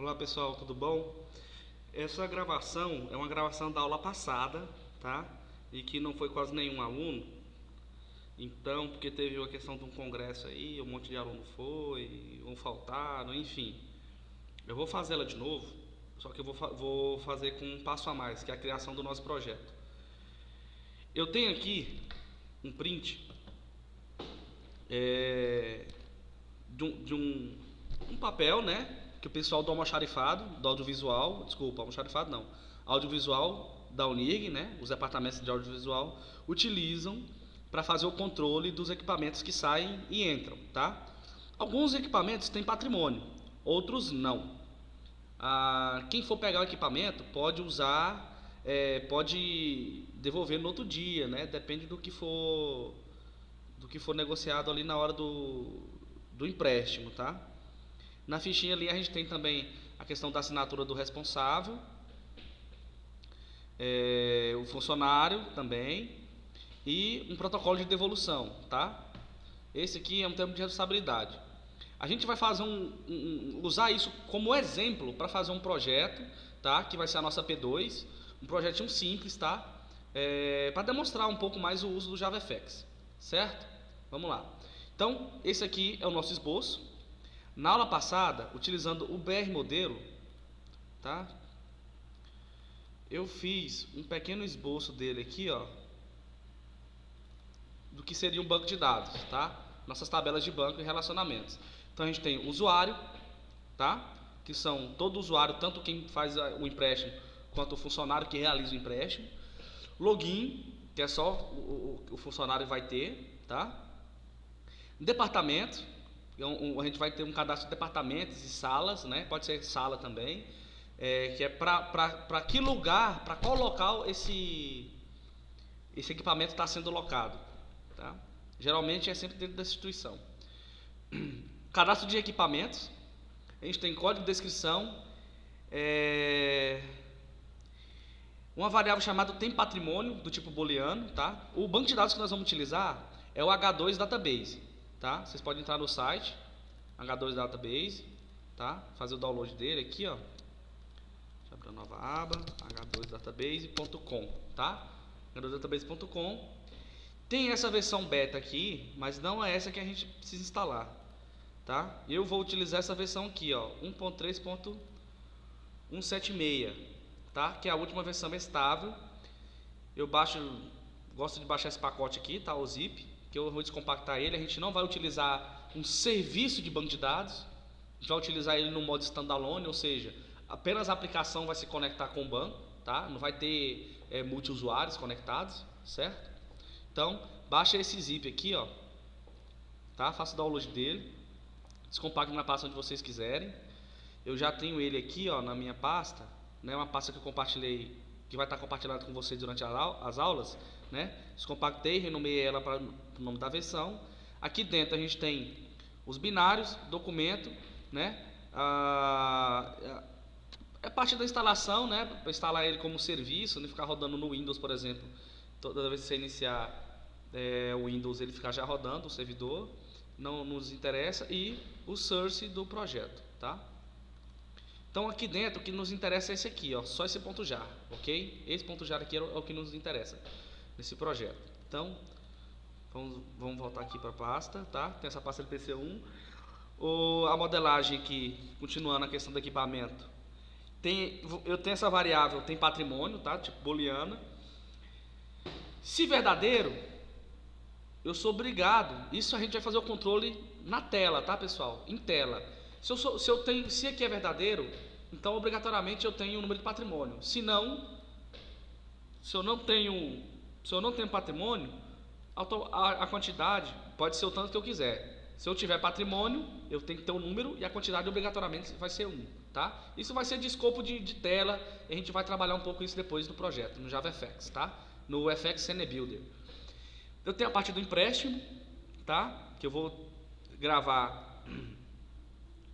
Olá pessoal, tudo bom? Essa gravação é uma gravação da aula passada, tá? E que não foi quase nenhum aluno. Então, porque teve a questão de um congresso aí, um monte de aluno foi, um faltaram, enfim. Eu vou fazer ela de novo, só que eu vou fazer com um passo a mais, que é a criação do nosso projeto. Eu tenho aqui um print de um papel, né? Que o pessoal do almoxarifado, do audiovisual, desculpa, almoxarifado não, audiovisual da Unig, né? Os departamentos de audiovisual utilizam para fazer o controle dos equipamentos que saem e entram, tá? Alguns equipamentos têm patrimônio, outros não. Quem for pegar o equipamento pode usar, pode devolver no outro dia, né? Depende do que for negociado ali na hora do empréstimo, tá? Na fichinha ali a gente tem também a questão da assinatura do responsável, o funcionário também e um protocolo de devolução, tá? Esse aqui é um termo de responsabilidade. A gente vai fazer usar isso como exemplo para fazer um projeto, tá? Que vai ser a nossa P2, um projetinho simples, tá? Para demonstrar um pouco mais o uso do JavaFX, certo? Vamos lá. Então, esse aqui é o nosso esboço. Na aula passada, utilizando o BR modelo, tá? Eu fiz um pequeno esboço dele aqui, ó, do que seria um banco de dados, tá? Nossas tabelas de banco e relacionamentos. Então a gente tem usuário, tá? Que são todo usuário, tanto quem faz o empréstimo quanto o funcionário que realiza o empréstimo. Login, que é só o funcionário vai ter, tá? Departamento, a gente vai ter um cadastro de departamentos e salas, né? Pode ser sala também, que é para que lugar, para qual local esse equipamento está sendo locado, tá? Geralmente é sempre dentro da instituição. Cadastro de equipamentos, a gente tem código de descrição, uma variável chamada tem patrimônio do tipo booleano, tá? O banco de dados que nós vamos utilizar é o H2 Database, tá? Vocês podem entrar no site H2 Database, tá? Fazer o download dele aqui, ó. Deixa eu abrir uma nova aba, h2database.com, tá? h2database.com. Tem essa versão beta aqui, mas não é essa que a gente precisa instalar, tá? Eu vou utilizar essa versão aqui, ó, 1.3.176, tá? Que é a última versão estável. Eu gosto de baixar esse pacote aqui, tá? O zip, que eu vou descompactar ele. A gente não vai utilizar um serviço de banco de dados, a gente vai utilizar ele no modo standalone, ou seja, apenas a aplicação vai se conectar com o banco, tá? Não vai ter multi-usuários conectados, certo? Então, baixa esse zip aqui, ó, tá? Faça o download dele, descompacte na pasta onde vocês quiserem. Eu já tenho ele aqui, ó, na minha pasta, né? Uma pasta que eu compartilhei, que vai estar compartilhada com vocês durante as aulas, né? Descompactei, renomeei ela para o nome da versão. Aqui dentro a gente tem os binários, documento, né? É parte da instalação, né? Para instalar ele como serviço, não ficar rodando no Windows, por exemplo. Toda vez que você iniciar o Windows, ele ficar já rodando o servidor, não nos interessa. E o source do projeto, tá? Então aqui dentro o que nos interessa é esse aqui, ó, só esse ponto .jar, ok? Esse ponto .jar aqui é o que nos interessa nesse projeto. Então vamos voltar aqui para a pasta, tá? Tem essa pasta LPC1. A modelagem aqui, continuando a questão do equipamento, eu tenho essa variável, tem patrimônio, tá? Tipo booleana. Se verdadeiro, eu sou obrigado. Isso a gente vai fazer o controle na tela, tá, pessoal? Em tela. Se aqui é verdadeiro, então obrigatoriamente eu tenho um número de patrimônio. Se eu não tenho patrimônio, a quantidade pode ser o tanto que eu quiser. Se eu tiver patrimônio, eu tenho que ter um número e a quantidade obrigatoriamente vai ser 1, tá? Isso vai ser de escopo de tela, e a gente vai trabalhar um pouco isso depois do projeto, no JavaFX, tá? No FX Scene Builder. Eu tenho a parte do empréstimo, tá? Que eu vou gravar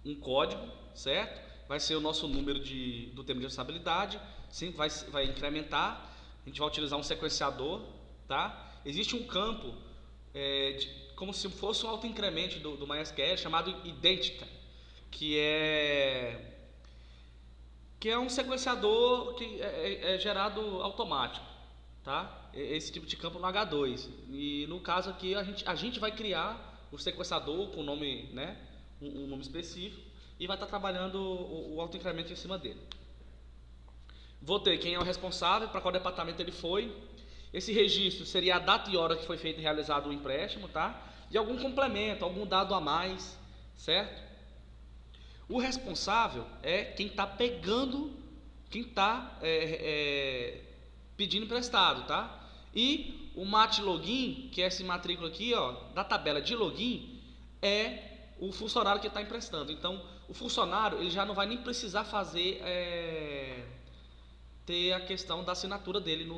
um código, certo? Vai ser o nosso número do termo de responsabilidade, sempre vai incrementar. A gente vai utilizar um sequenciador, tá? Existe um campo como se fosse um autoincremento do MySQL chamado identity, que que é um sequenciador que é gerado automático, tá? Esse tipo de campo no H2. E no caso aqui a gente vai criar o sequenciador com nome, né, um nome específico e vai estar trabalhando o autoincremento em cima dele. Vou ter quem é o responsável, para qual departamento ele foi. Esse registro seria a data e hora que foi feito e realizado o empréstimo, tá? E algum complemento, algum dado a mais, certo? O responsável é quem está pegando, quem está pedindo emprestado, tá? E o MAT login, que é essa matrícula aqui, ó, da tabela de login, é o funcionário que está emprestando. Então, o funcionário ele já não vai nem precisar fazer ter a questão da assinatura dele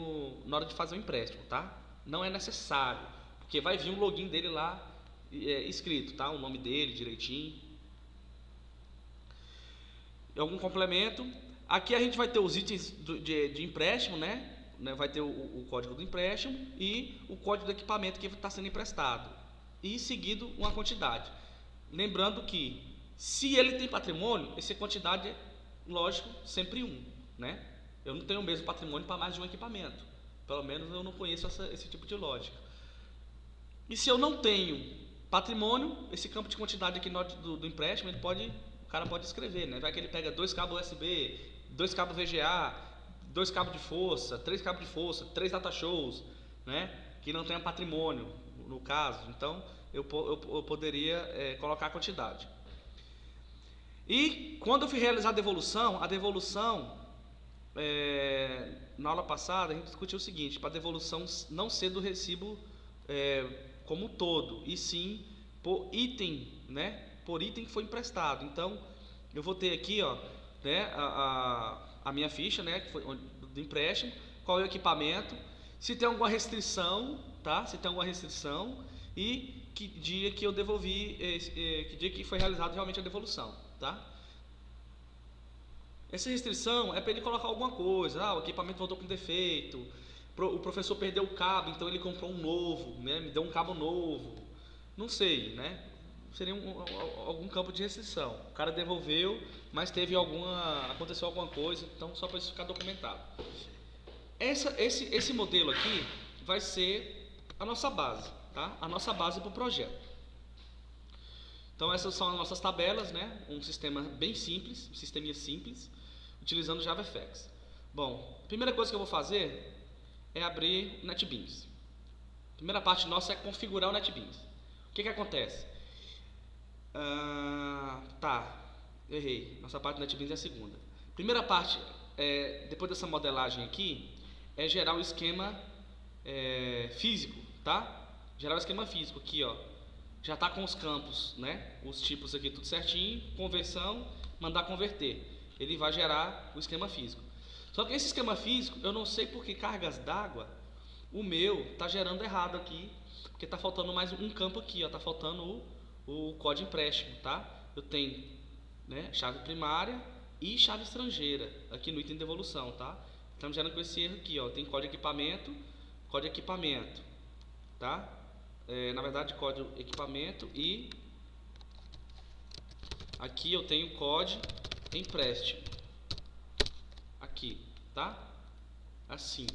na hora de fazer o empréstimo, tá? Não é necessário, porque vai vir um login dele lá escrito, tá? O nome dele direitinho. Algum complemento. Aqui a gente vai ter os itens de empréstimo, né? Vai ter o código do empréstimo e o código do equipamento que está sendo emprestado. E seguido uma quantidade. Lembrando que se ele tem patrimônio, essa quantidade é, lógico, sempre 1, né? Eu não tenho o mesmo patrimônio para mais de um equipamento. Pelo menos eu não conheço esse tipo de lógica. E se eu não tenho patrimônio, esse campo de quantidade aqui do empréstimo, o cara pode escrever, né? Vai que ele pega 2 cabos USB, 2 cabos VGA, 2 cabos de força, 3 cabos de força, 3 data shows, né? Que não tenha patrimônio, no caso. Então, eu poderia colocar a quantidade. E quando eu fui realizar a devolução, na aula passada a gente discutiu o seguinte: para a devolução não ser do recibo como um todo, e sim por item, né? Por item que foi emprestado. Então, eu vou ter aqui, ó, né, a minha ficha, né, que foi do empréstimo, qual é o equipamento, se tem alguma restrição, tá? Se tem alguma restrição e que dia que eu devolvi, que dia que foi realizado realmente a devolução, tá? Essa restrição é para ele colocar alguma coisa. O equipamento voltou com defeito, o professor perdeu o cabo, então ele comprou um novo, né? Me deu um cabo novo. Não sei, né? Seria algum campo de restrição. O cara devolveu, mas aconteceu alguma coisa, então só para isso ficar documentado. Esse modelo aqui vai ser a nossa base, tá? A nossa base para o projeto. Então essas são as nossas tabelas, né? Um sistema bem simples, um sisteminha simples, utilizando JavaFX. Bom, a primeira coisa que eu vou fazer é abrir o NetBeans. A primeira parte nossa é configurar o NetBeans. O que acontece? Errei. Nossa parte do NetBeans é a segunda. Primeira parte, depois dessa modelagem aqui, é gerar o esquema físico, tá? Gerar o esquema físico aqui, ó. Já está com os campos, né? Os tipos aqui tudo certinho, conversão, mandar converter. Ele vai gerar o esquema físico. Só que esse esquema físico, eu não sei por que cargas d'água, o meu está gerando errado aqui, porque está faltando mais um campo aqui, ó. Está faltando o código empréstimo, tá? Eu tenho, né, chave primária e chave estrangeira aqui no item de devolução, tá? Estamos gerando com esse erro aqui, ó. Tem código equipamento, tá? Na verdade, código equipamento e aqui eu tenho código empréstimo. Aqui, tá? Assim.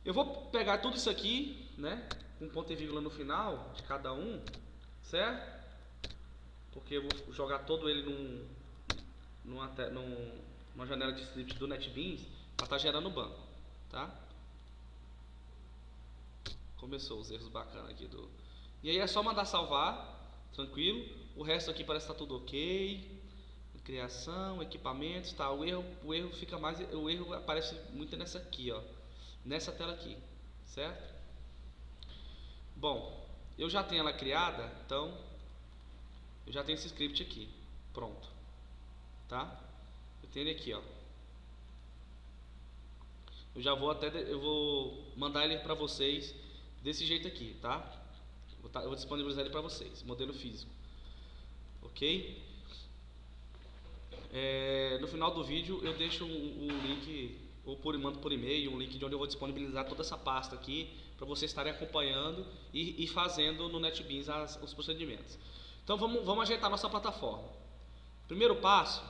Eu vou pegar tudo isso aqui, né? Com ponto e vírgula no final de cada um, certo? Porque eu vou jogar todo ele numa janela de script do NetBeans para estar gerando o banco, tá? Começou os erros bacanas aqui E aí é só mandar salvar, tranquilo. O resto aqui parece que está tudo ok. Criação, equipamentos, tá? O erro fica mais, o erro aparece muito nessa aqui, ó, nessa tela aqui, certo? Bom, eu já tenho ela criada, então eu já tenho esse script aqui, pronto, tá? Eu tenho ele aqui, ó. Eu vou mandar ele para vocês desse jeito aqui, tá? Eu vou disponibilizar ele para vocês, modelo físico, ok? No final do vídeo eu deixo um link, ou mando por e-mail, um link de onde eu vou disponibilizar toda essa pasta aqui, para vocês estarem acompanhando e fazendo no NetBeans os procedimentos. Então vamos ajeitar nossa plataforma. Primeiro passo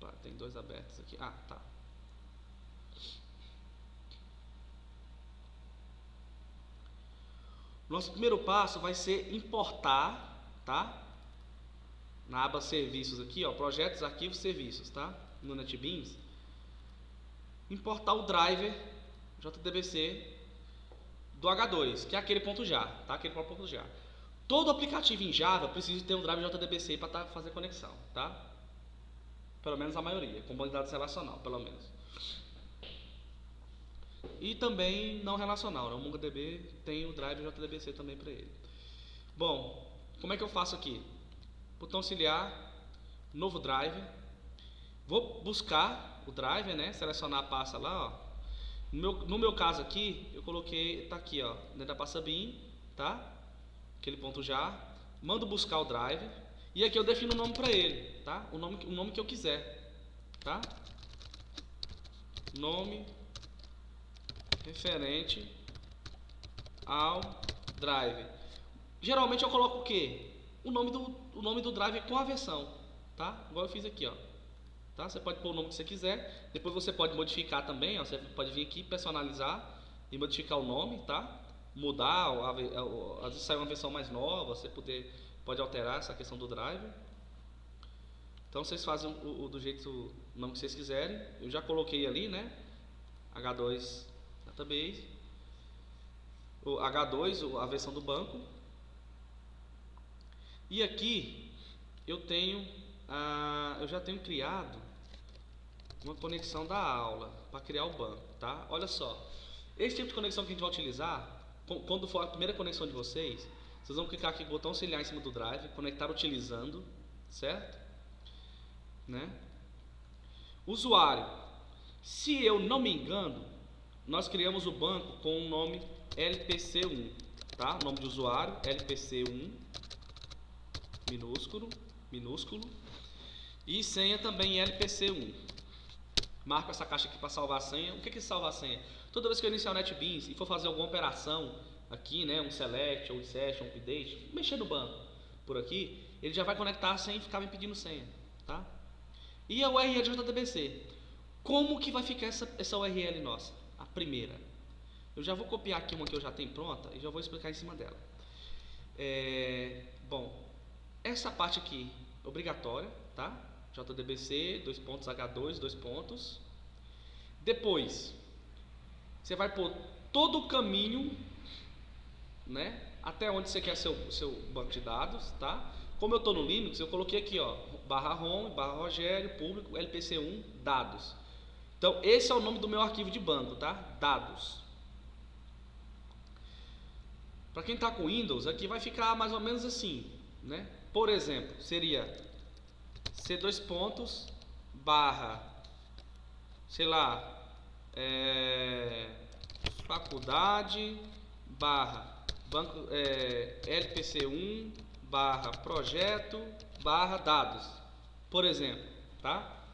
Opa, tem dois abertos aqui. Ah, tá. Nosso primeiro passo vai ser importar, tá? Na aba serviços aqui, ó, projetos, arquivos, serviços, tá? No NetBeans, importar o driver JDBC do H2, que é aquele .jar, tá? Aquele .jar. Todo aplicativo em Java precisa ter um driver JDBC para fazer conexão, tá? Pelo menos a maioria, com banco de dados relacional, pelo menos. E também não relacional, né? O MongoDB tem o driver JDBC também para ele. Bom, como é que eu faço aqui? Botão auxiliar, novo driver. Vou buscar o driver, né? Selecionar a pasta lá, ó. No meu caso aqui, eu coloquei, tá aqui, ó, dentro da pasta bin, tá? Aquele .jar. Mando buscar o driver e aqui eu defino o nome para ele, tá? O nome que eu quiser, tá? Nome referente ao driver. Geralmente eu coloco o quê? O nome do driver com a versão, tá? Igual eu fiz aqui, ó. Tá? Você pode pôr o nome que você quiser. Depois você pode modificar também, ó. Você pode vir aqui, personalizar e modificar o nome, tá? Mudar, às vezes sai uma versão mais nova, você pode alterar essa questão do driver. Então vocês fazem do jeito, o nome que vocês quiserem. Eu já coloquei ali, né? H2 Database, o H2, a versão do banco. E aqui eu já tenho criado uma conexão da aula para criar o banco, tá? Olha só, esse tipo de conexão que a gente vai utilizar, quando for a primeira conexão de vocês vão clicar aqui no botão auxiliar em cima do drive, conectar utilizando, certo? Né? Usuário, se eu não me engano, nós criamos o banco com o nome LPC1, tá? O nome de usuário LPC1 minúsculo e senha também LPC1. Marco essa caixa aqui para salvar a senha. O que é salvar a senha? Toda vez que eu iniciar o NetBeans e for fazer alguma operação aqui, né, um select, ou insertion, um update, mexer no banco por aqui, ele já vai conectar a senha e ficar me pedindo senha, tá? E a URL de JDBC. Como que vai ficar essa URL nossa? A primeira. Eu já vou copiar aqui uma que eu já tenho pronta e já vou explicar em cima dela. Bom, essa parte aqui obrigatória, tá? JDBC, H2. Depois, você vai pôr todo o caminho, né? Até onde você quer seu banco de dados, tá? Como eu estou no Linux, eu coloquei aqui, ó, /home, /Rogério, público, LPC1, dados. Então, esse é o nome do meu arquivo de banco, tá? Dados. Para quem está com Windows, aqui vai ficar mais ou menos assim, né? Por exemplo, seria C2 pontos barra, sei lá, faculdade barra banco LPC1 barra projeto barra dados, por exemplo, tá?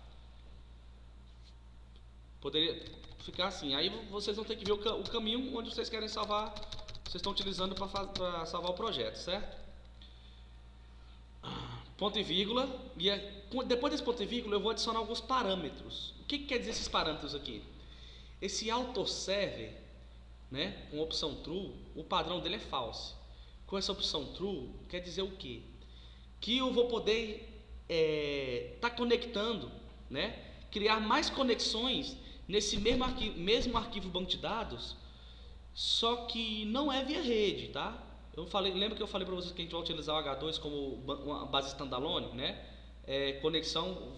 Poderia ficar assim. Aí vocês vão ter que ver o caminho onde vocês querem salvar, vocês estão utilizando para salvar o projeto, certo? Ponto e vírgula, e depois desse ponto e vírgula eu vou adicionar alguns parâmetros. O que quer dizer esses parâmetros aqui? Esse autoserver, né, com opção true, o padrão dele é false. Com essa opção true, quer dizer o quê? Que eu vou poder tá conectando, né, criar mais conexões nesse mesmo arquivo banco de dados, só que não é via rede, tá? Lembra que eu falei para vocês que a gente vai utilizar o H2 como uma base standalone, né? Conexão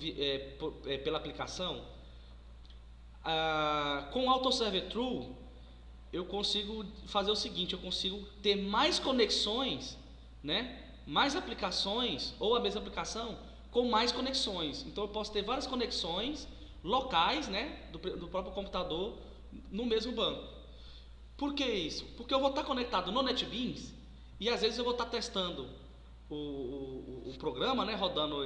pela aplicação. Com o autoserver true, eu consigo fazer o seguinte: eu consigo ter mais conexões, né? Mais aplicações ou a mesma aplicação com mais conexões. Então eu posso ter várias conexões locais, né? Do próprio computador no mesmo banco. Por que isso? Porque eu vou estar conectado no NetBeans e às vezes eu vou estar testando o programa, né, rodando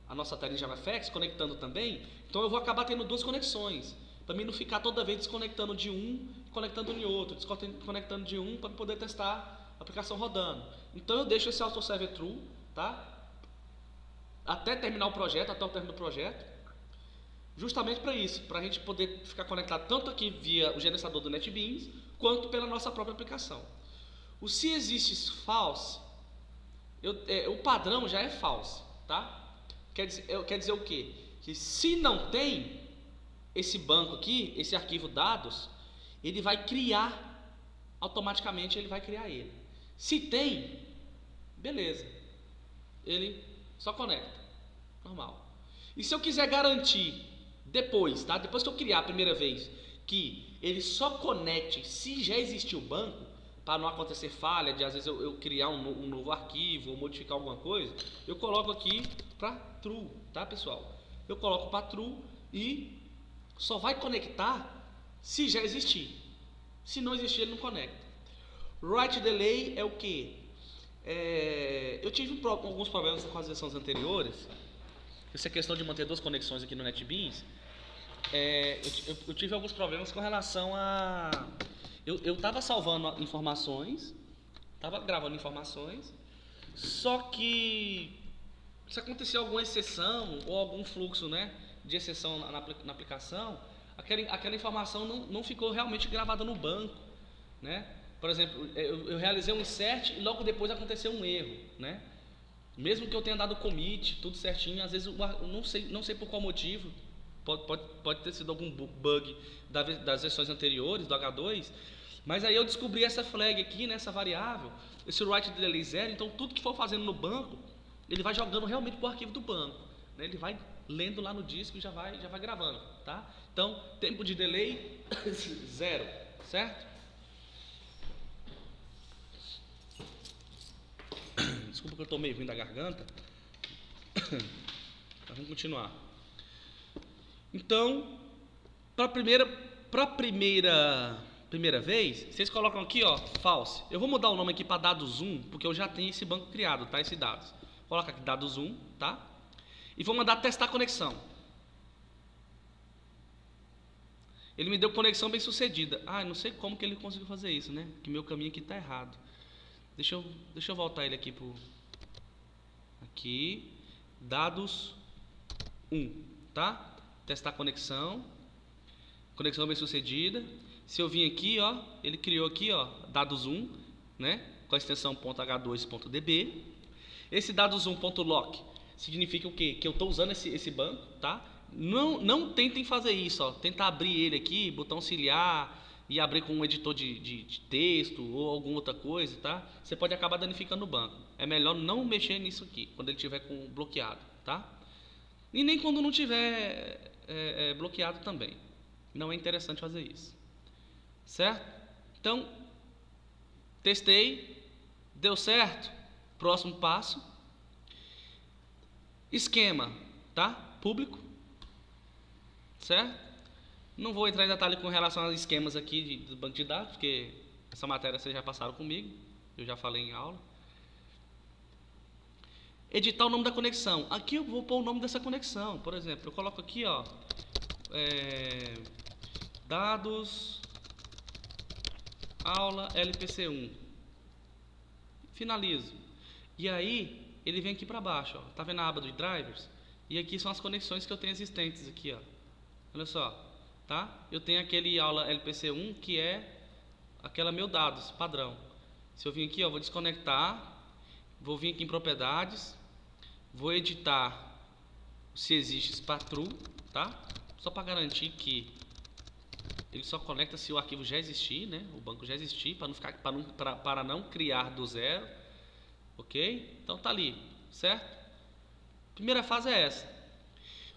a nossa telinha JavaFX, conectando também. Então eu vou acabar tendo duas conexões, para mim não ficar toda vez desconectando de um, conectando de outro, desconectando de um, para poder testar a aplicação rodando. Então eu deixo esse autoserver true, tá? Até terminar o projeto, até o término do projeto. justamente para isso, para a gente poder ficar conectado tanto aqui via o gerenciador do NetBeans, quanto pela nossa própria aplicação. O se existe false, o padrão já é false, tá? Quer dizer o quê? Que se não tem esse banco aqui, esse arquivo dados, ele vai criar, automaticamente ele vai criar ele. Se tem, beleza, ele só conecta, normal. E se eu quiser garantir depois, tá? Depois que eu criar a primeira vez, que ele só conecte se já existiu o banco, para não acontecer falha de às vezes eu criar um novo arquivo ou modificar alguma coisa, eu coloco aqui para true, tá, pessoal? Eu coloco para true e só vai conectar se já existir. Se não existir, ele não conecta. Write delay é o que? Eu tive alguns problemas com as versões anteriores. Essa questão de manter duas conexões aqui no NetBeans. Eu tive alguns problemas com relação a... Eu estava salvando informações, estava gravando informações, só que se acontecer alguma exceção ou algum fluxo, né, de exceção na aplicação, aquela informação não ficou realmente gravada no banco, né? Por exemplo, eu realizei um insert e logo depois aconteceu um erro, né? Mesmo que eu tenha dado commit, tudo certinho, às vezes eu não sei por qual motivo, pode ter sido algum bug das versões anteriores do H2, mas aí eu descobri essa flag aqui, né, essa variável, esse write delay 0, então tudo que for fazendo no banco, ele vai jogando realmente para o arquivo do banco, né? Ele vai lendo lá no disco e já vai gravando, tá? Então, tempo de delay 0, certo? Desculpa que eu estou meio ruim da garganta. Mas vamos continuar. Então, para a primeira vez, vocês colocam aqui, ó, false. Eu vou mudar o nome aqui para dados 1, porque eu já tenho esse banco criado, tá? Esse dados. Coloca aqui dados 1, tá? E vou mandar testar a conexão. Ele me deu conexão bem sucedida. Não sei como que ele conseguiu fazer isso, né? Que meu caminho aqui está errado. Deixa eu voltar ele aqui pro... Aqui. Dados 1, tá? Testar a conexão. Conexão bem sucedida. Se eu vim aqui, ó, ele criou aqui, ó, dados 1, né? Com a extensão .h2.db. Esse dados1.lock significa o quê? Que eu estou usando esse banco, tá? Não tentem fazer isso, ó. Tenta abrir ele aqui, botão auxiliar e abrir com um editor de texto ou alguma outra coisa, tá? Você pode acabar danificando o banco. É melhor não mexer nisso aqui, quando ele estiver bloqueado, tá? E nem quando não tiver bloqueado também. Não é interessante fazer isso. Certo? Então, testei, deu certo. Próximo passo. Esquema, tá? Público. Certo? Não vou entrar em detalhe com relação aos esquemas aqui do banco de dados, porque essa matéria vocês já passaram comigo, eu já falei em aula. Editar o nome da conexão. Aqui eu vou pôr o nome dessa conexão. Por exemplo, eu coloco aqui, ó, dados aula LPC1. Finalizo. E aí ele vem aqui para baixo, ó. Tá vendo a aba dos drivers? E aqui são as conexões que eu tenho existentes aqui, ó. Olha só, tá? Eu tenho aquele aula LPC1 que é aquela meu dados padrão. Se eu vim aqui, ó, vou desconectar, vou vir aqui em propriedades, vou editar se existe para true, tá? Só para garantir que ele só conecta se o arquivo já existir, né? O banco já existir, para não criar do zero, ok? Então tá ali, certo? Primeira fase é essa.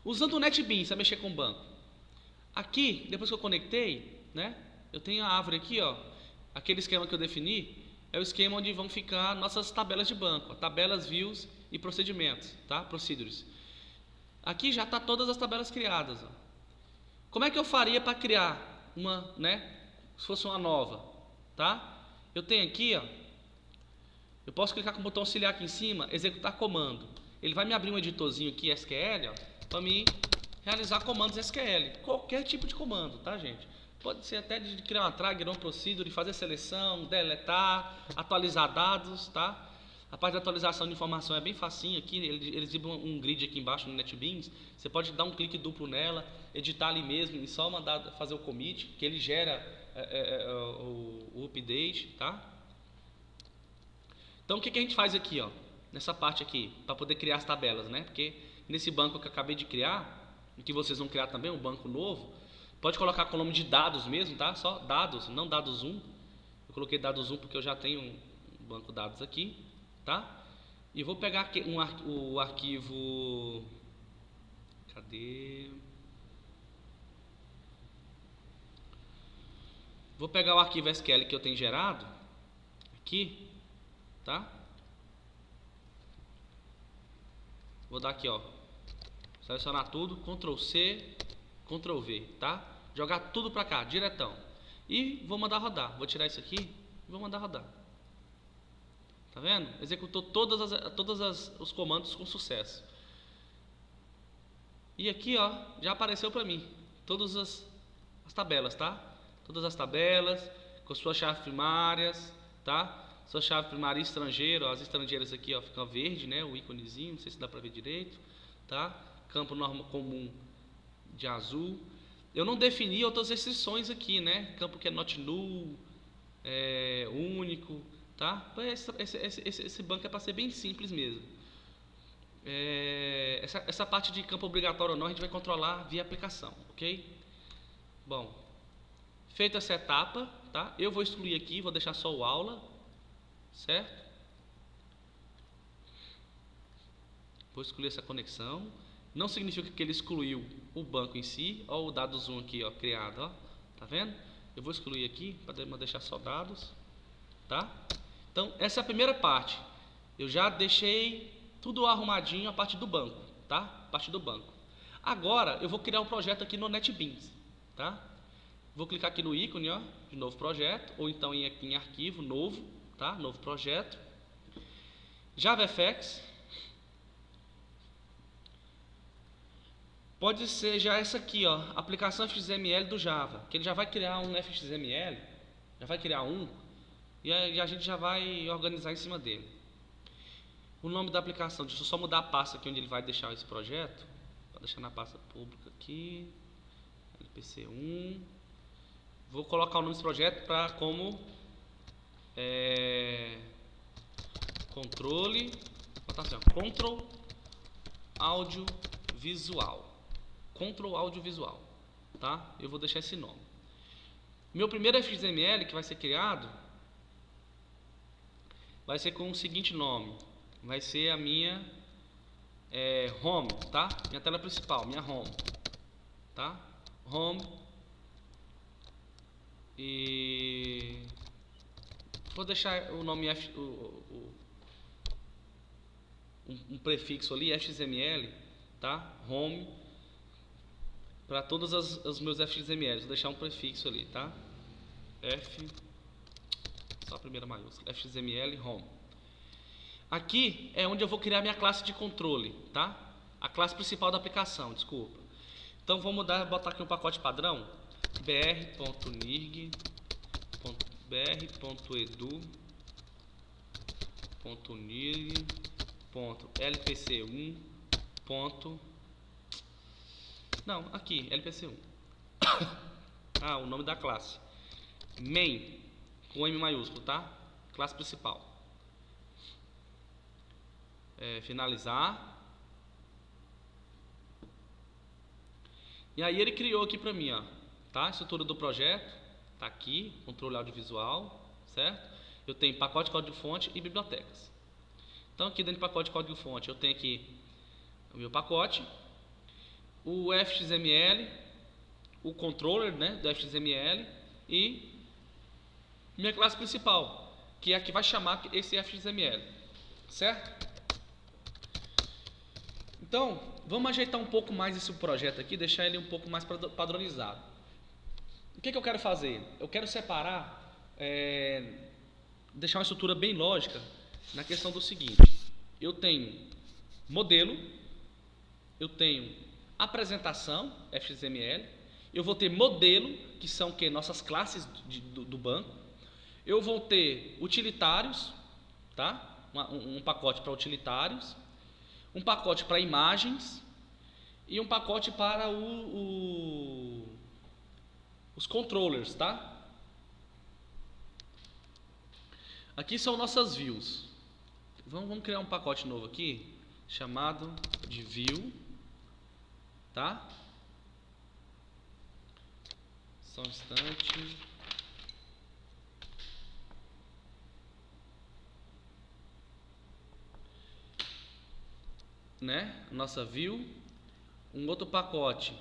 Usando o NetBeans para mexer com o banco. Aqui, depois que eu conectei, né? Eu tenho a árvore aqui, ó. Aquele esquema que eu defini é o esquema onde vão ficar nossas tabelas de banco, ó, tabelas, views e procedimentos, tá? Procedures. Aqui já tá todas as tabelas criadas, ó. Como é que eu faria para criar uma, né? Se fosse uma nova, tá? Eu tenho aqui, ó. Eu posso clicar com o botão auxiliar aqui em cima, executar comando. Ele vai me abrir um editorzinho aqui, SQL, ó, para me realizar comandos SQL. Qualquer tipo de comando, tá, gente? Pode ser até de criar uma trigger, uma procedure, fazer seleção, deletar, atualizar dados, tá? A parte da atualização de informação é bem facinho aqui, eles dão um grid aqui embaixo no NetBeans, você pode dar um clique duplo nela, editar ali mesmo e só mandar fazer o commit, que ele gera o update, tá? Então o que a gente faz aqui, ó, nessa parte aqui, para poder criar as tabelas, né? Porque nesse banco que eu acabei de criar, e que vocês vão criar também, um banco novo, pode colocar com o nome de dados mesmo, tá? Só dados, não dados 1. Eu coloquei dados 1 porque eu já tenho um banco dados aqui, tá? E vou pegar aqui o arquivo, cadê? Vou pegar o arquivo SQL que eu tenho gerado aqui, tá? Vou dar aqui, ó, selecionar tudo, Ctrl C, Ctrl V, tá? Jogar tudo pra cá, diretão. E vou mandar rodar. Vou tirar isso aqui e vou mandar rodar. Tá vendo? Executou todos os comandos com sucesso. E aqui, ó, já apareceu pra mim todas as tabelas, tá? Todas as tabelas com suas chaves primárias, tá? Sua chave primária estrangeira, ó, as estrangeiras aqui, ó, ficam verde, né? O íconezinho, não sei se dá pra ver direito, tá? Campo norma comum de azul. Eu não defini outras restrições aqui, né? Campo que é not null, único, tá? Esse banco é para ser bem simples mesmo. Essa parte de campo obrigatório ou não a gente vai controlar via aplicação, ok? Bom, feita essa etapa, tá? Eu vou excluir aqui, vou deixar só o aula, certo? Vou excluir essa conexão. Não significa que ele excluiu o banco em si. Ó, o dados 1 aqui, ó, criado, ó. Tá vendo? Eu vou excluir aqui para deixar só dados, tá? Então, essa é a primeira parte. Eu já deixei tudo arrumadinho a parte do banco, tá? Parte do banco. Agora, eu vou criar um projeto aqui no NetBeans, tá? Vou clicar aqui no ícone, ó, de novo projeto, ou então em arquivo, novo, tá? Novo projeto. JavaFX. Pode ser já essa aqui, ó, aplicação XML do Java, que ele já vai criar um XML, já vai criar um, e a gente já vai organizar em cima dele. O nome da aplicação, deixa eu só mudar a pasta aqui onde ele vai deixar esse projeto, vou deixar na pasta pública aqui, LPC1, vou colocar o nome desse projeto para como controle, assim, ó, Control Audiovisual. Control Audiovisual, tá? Eu vou deixar esse nome. Meu primeiro XML que vai ser criado vai ser com o seguinte nome. Vai ser a minha home, tá? Minha tela principal, minha home, tá? Home. E vou deixar o nome um prefixo ali, XML, tá? Home. Para todos os meus XMLs, vou deixar um prefixo ali, tá? Só a primeira maiúscula, XML home. Aqui é onde eu vou criar minha classe de controle, tá? A classe principal da aplicação, desculpa. Então vou botar aqui um pacote padrão, br.nirg.lpc1. Não, aqui, LPC1. O nome da classe. Main, com M maiúsculo, tá? Classe principal. Finalizar. E aí ele criou aqui pra mim, ó, tá? A estrutura do projeto, tá aqui, controle audiovisual, certo? Eu tenho pacote de código-fonte e bibliotecas. Então aqui dentro do pacote de código-fonte eu tenho aqui o meu pacote, o XML, o controller, né, do XML e minha classe principal, que é a que vai chamar esse XML, certo? Então, vamos ajeitar um pouco mais esse projeto aqui, deixar ele um pouco mais padronizado. O que eu quero fazer? Eu quero separar, deixar uma estrutura bem lógica na questão do seguinte: eu tenho modelo, eu tenho apresentação, XML, eu vou ter modelo, que são nossas classes do banco, eu vou ter utilitários, tá? um pacote para utilitários, um pacote para imagens e um pacote para os controllers, tá? Aqui são nossas views. Vamos criar um pacote novo aqui, chamado de view, tá? Só um instante. Né? Nossa view. Um outro pacote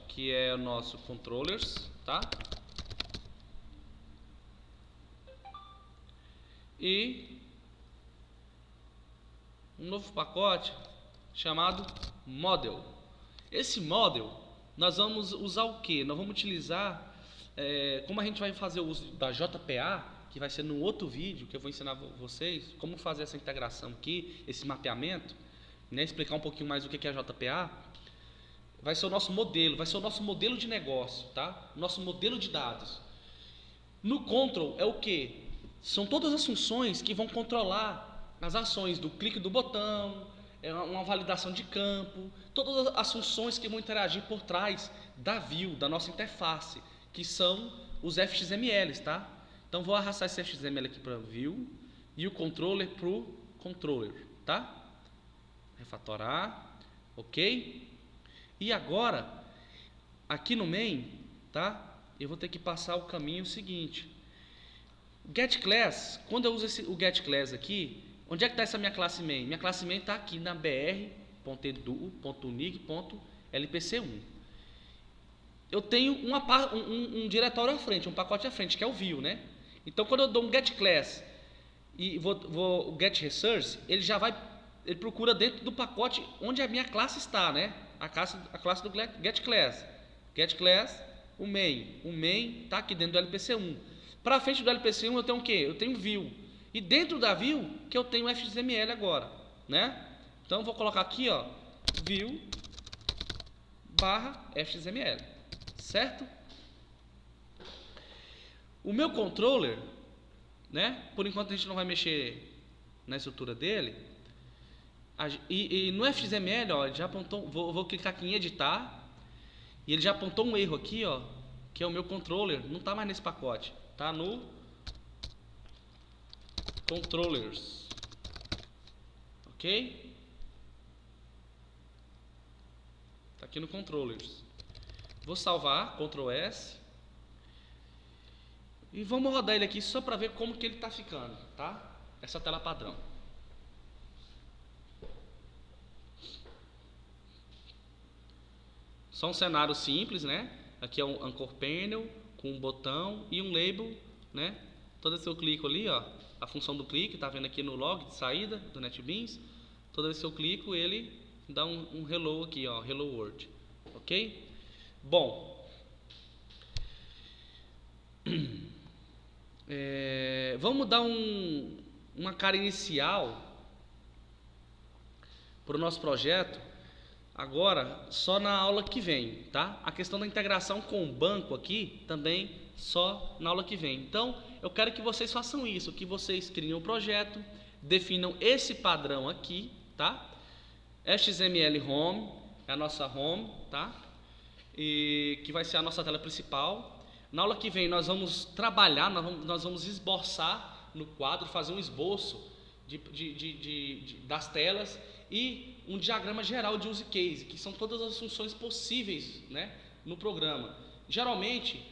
que é o nosso controllers, tá? E um novo pacote chamado model. Esse model nós vamos usar o que? Nós vamos utilizar, como a gente vai fazer o uso da JPA, que vai ser no outro vídeo que eu vou ensinar vocês como fazer essa integração aqui, esse mapeamento, né? Explicar um pouquinho mais o que é a JPA. Vai ser o nosso modelo, vai ser o nosso modelo de negócio, tá? Nosso modelo de dados. No control é o que? São todas as funções que vão controlar as ações do clique do botão, uma validação de campo, todas as funções que vão interagir por trás da view, da nossa interface, que são os FXMLs, tá? Então vou arrastar esse FXML aqui para view e o controller para o controller, tá? Refatorar, ok? E agora, aqui no main, tá? Eu vou ter que passar o caminho seguinte. GetClass, quando eu uso o GetClass aqui, onde é que está essa minha classe main? Minha classe main está aqui na br.edu.unig.lpc1. Eu tenho um diretório à frente, um pacote à frente, que é o view, né? Então, quando eu dou um GetClass e o GetResource, ele procura dentro do pacote onde a minha classe está, né? A classe do GetClass. GetClass, o main. O main está aqui dentro do LPC1. Para frente do LPC1 eu tenho o quê? Eu tenho view. E dentro da view que eu tenho FXML agora, né? Então eu vou colocar aqui, ó, view barra FXML, certo? O meu controller, né? Por enquanto a gente não vai mexer na estrutura dele. E no FXML, ó, ele já apontou. Vou clicar aqui em editar. E ele já apontou um erro aqui, ó, que é o meu controller. Não está mais nesse pacote. Tá no controllers, ok? Tá aqui no controllers. Vou salvar, Ctrl S, e vamos rodar ele aqui só para ver como que ele tá ficando, tá? Essa tela padrão. Só um cenário simples, né? Aqui é um Anchor Panel com um botão e um label, né? Toda vez que eu clico ali, ó, a função do clique, tá vendo aqui no log de saída do NetBeans, toda vez que eu clico ele dá um hello aqui, ó, hello world, ok? Bom, vamos dar uma cara inicial para o nosso projeto agora só na aula que vem, tá? A questão da integração com o banco aqui também só na aula que vem. Então, eu quero que vocês façam isso, que vocês criem o projeto, definam esse padrão aqui, tá? XML Home é a nossa home, tá? E que vai ser a nossa tela principal. Na aula que vem nós vamos trabalhar, nós vamos esboçar no quadro, fazer um esboço das telas e um diagrama geral de use case, que são todas as funções possíveis, né, no programa. Geralmente,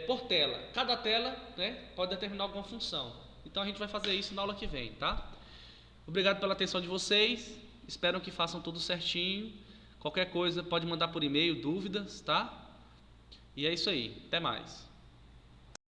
por tela. Cada tela, né, pode determinar alguma função. Então a gente vai fazer isso na aula que vem, tá? Obrigado pela atenção de vocês. Espero que façam tudo certinho. Qualquer coisa pode mandar por e-mail, dúvidas, tá? E é isso aí. Até mais.